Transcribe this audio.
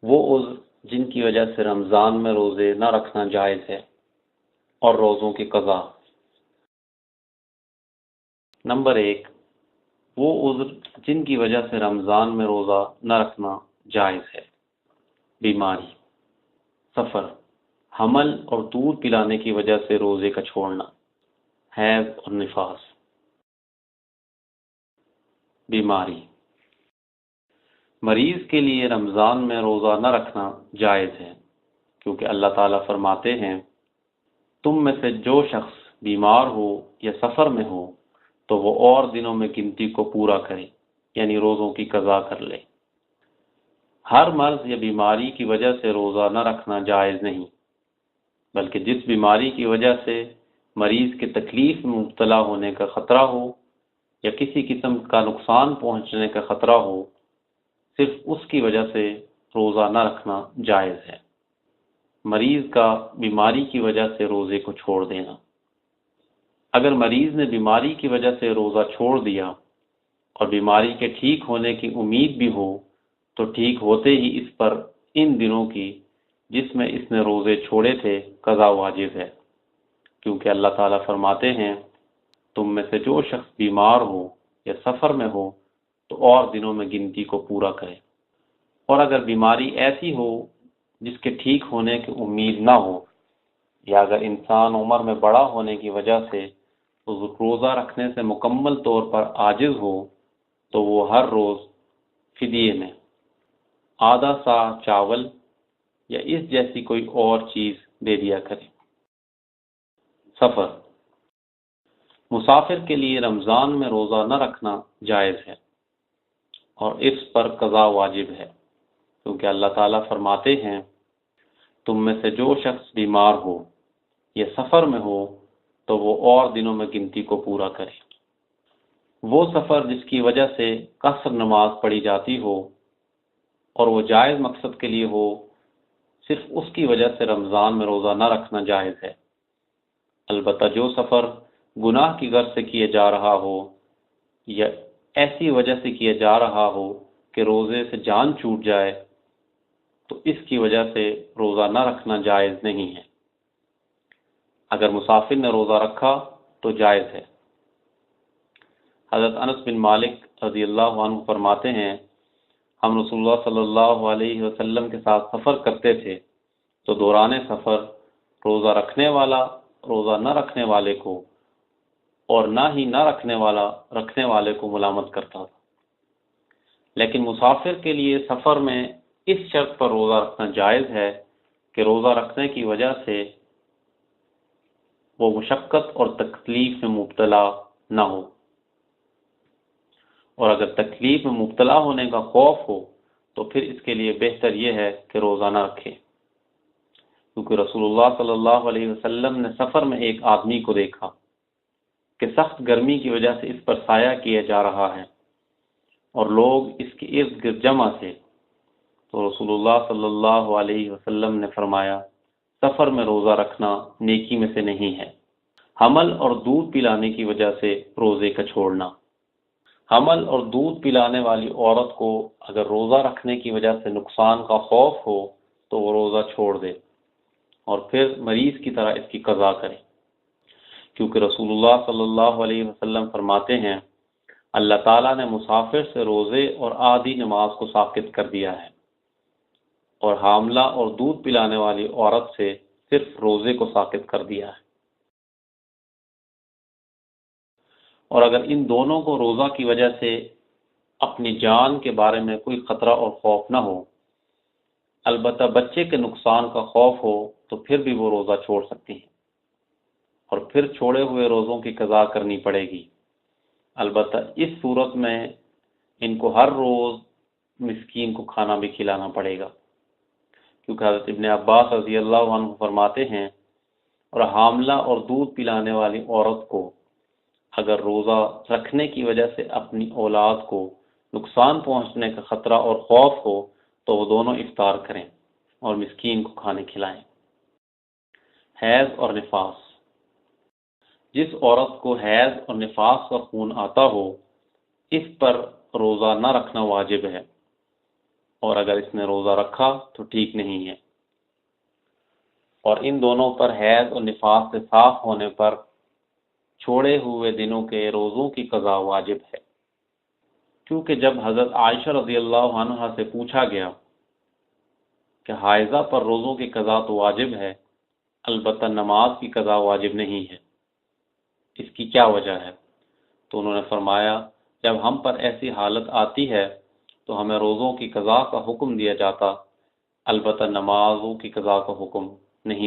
وہ عذر جن کی وجہ سے رمضان میں روزے نہ رکھنا جائز ہے اور روزوں کی قضا۔ نمبر 1، وہ عذر جن کی وجہ سے رمضان میں روزہ نہ رکھنا جائز ہے۔ بیماری، سفر، حمل اور دودھ پلانے کی وجہ سے روزے کا چھوڑنا، حیض اور نفاس۔ بیماری، مریض کے لیے رمضان میں روزہ نہ رکھنا جائز ہے، کیونکہ اللہ تعالیٰ فرماتے ہیں تم میں سے جو شخص بیمار ہو یا سفر میں ہو تو وہ اور دنوں میں گنتی کو پورا کرے، یعنی روزوں کی قضا کر لے۔ ہر مرض یا بیماری کی وجہ سے روزہ نہ رکھنا جائز نہیں، بلکہ جس بیماری کی وجہ سے مریض کے تکلیف میں مبتلا ہونے کا خطرہ ہو یا کسی قسم کا نقصان پہنچنے کا خطرہ ہو، صرف اس کی وجہ سے روزہ نہ رکھنا جائز ہے۔ مریض کا بیماری کی وجہ سے روزے کو چھوڑ دینا، اگر مریض نے بیماری کی وجہ سے روزہ چھوڑ دیا اور بیماری کے ٹھیک ہونے کی امید بھی ہو تو ٹھیک ہوتے ہی اس پر ان دنوں کی جس میں اس نے روزے چھوڑے تھے قضا واجب ہے، کیونکہ اللہ تعالیٰ فرماتے ہیں تم میں سے جو شخص بیمار ہو یا سفر میں ہو تو اور دنوں میں گنتی کو پورا کرے۔ اور اگر بیماری ایسی ہو جس کے ٹھیک ہونے کی امید نہ ہو، یا اگر انسان عمر میں بڑا ہونے کی وجہ سے روزہ رکھنے سے مکمل طور پر عاجز ہو تو وہ ہر روز فدیے میں آدھا سا چاول یا اس جیسی کوئی اور چیز دے دیا کرے۔ سفر، مسافر کے لیے رمضان میں روزہ نہ رکھنا جائز ہے اور اس پر قضا واجب ہے، کیونکہ اللہ تعالیٰ فرماتے ہیں تم میں سے جو شخص بیمار ہو یا سفر میں ہو تو وہ اور دنوں میں گنتی کو پورا کرے۔ وہ سفر جس کی وجہ سے قصر نماز پڑھی جاتی ہو اور وہ جائز مقصد کے لیے ہو، صرف اس کی وجہ سے رمضان میں روزہ نہ رکھنا جائز ہے۔ البتہ جو سفر گناہ کی غرض سے کیا جا رہا ہو یا ایسی وجہ سے کیا جا رہا ہو کہ روزے سے جان چھوٹ جائے تو اس کی وجہ سے روزہ نہ رکھنا جائز نہیں ہے۔ اگر مسافر نے روزہ رکھا تو جائز ہے۔ حضرت انس بن مالک رضی اللہ عنہ فرماتے ہیں ہم رسول اللہ صلی اللہ علیہ وسلم کے ساتھ سفر کرتے تھے تو دوران سفر روزہ رکھنے والا روزہ نہ رکھنے والے کو اور نہ ہی نہ رکھنے والا رکھنے والے کو ملامت کرتا تھا۔ لیکن مسافر کے لیے سفر میں اس شرط پر روزہ رکھنا جائز ہے کہ روزہ رکھنے کی وجہ سے وہ مشقت اور تکلیف میں مبتلا نہ ہو، اور اگر تکلیف میں مبتلا ہونے کا خوف ہو تو پھر اس کے لیے بہتر یہ ہے کہ روزہ نہ رکھے، کیونکہ رسول اللہ صلی اللہ علیہ وسلم نے سفر میں ایک آدمی کو دیکھا کہ سخت گرمی کی وجہ سے اس پر سایہ کیا جا رہا ہے اور لوگ اس کے ارد گرد جمع تھے، تو رسول اللہ صلی اللہ علیہ وسلم نے فرمایا سفر میں روزہ رکھنا نیکی میں سے نہیں ہے۔ حمل اور دودھ پلانے کی وجہ سے روزے کا چھوڑنا، حمل اور دودھ پلانے والی عورت کو اگر روزہ رکھنے کی وجہ سے نقصان کا خوف ہو تو وہ روزہ چھوڑ دے اور پھر مریض کی طرح اس کی قضا کرے، کیونکہ رسول اللہ صلی اللہ علیہ وسلم فرماتے ہیں اللہ تعالیٰ نے مسافر سے روزے اور آدھی نماز کو ساقط کر دیا ہے اور حاملہ اور دودھ پلانے والی عورت سے صرف روزے کو ساقط کر دیا ہے۔ اور اگر ان دونوں کو روزہ کی وجہ سے اپنی جان کے بارے میں کوئی خطرہ اور خوف نہ ہو، البتہ بچے کے نقصان کا خوف ہو، تو پھر بھی وہ روزہ چھوڑ سکتی ہیں اور پھر چھوڑے ہوئے روزوں کی قضا کرنی پڑے گی۔ البتہ اس صورت میں ان کو ہر روز مسکین کو کھانا بھی کھلانا پڑے گا، کیونکہ حضرت ابن عباس رضی اللہ عنہ فرماتے ہیں اور حاملہ اور دودھ پلانے والی عورت کو اگر روزہ رکھنے کی وجہ سے اپنی اولاد کو نقصان پہنچنے کا خطرہ اور خوف ہو تو وہ دونوں افطار کریں اور مسکین کو کھانے کھلائیں۔ حیض اور نفاس، جس عورت کو حیض اور نفاس کا خون آتا ہو اس پر روزہ نہ رکھنا واجب ہے، اور اگر اس نے روزہ رکھا تو ٹھیک نہیں ہے۔ اور ان دونوں پر حیض اور نفاس سے صاف ہونے پر چھوڑے ہوئے دنوں کے روزوں کی قضا واجب ہے، کیونکہ جب حضرت عائشہ رضی اللہ عنہا سے پوچھا گیا کہ حائضہ پر روزوں کی قضا تو واجب ہے، البتہ نماز کی قضا واجب نہیں ہے، اس کی کیا وجہ ہے؟ تو انہوں نے فرمایا جب ہم پر ایسی حالت آتی ہے تو ہمیں روزوں کی قضا کا حکم دیا جاتا، البتہ نمازوں کی قضا کا حکم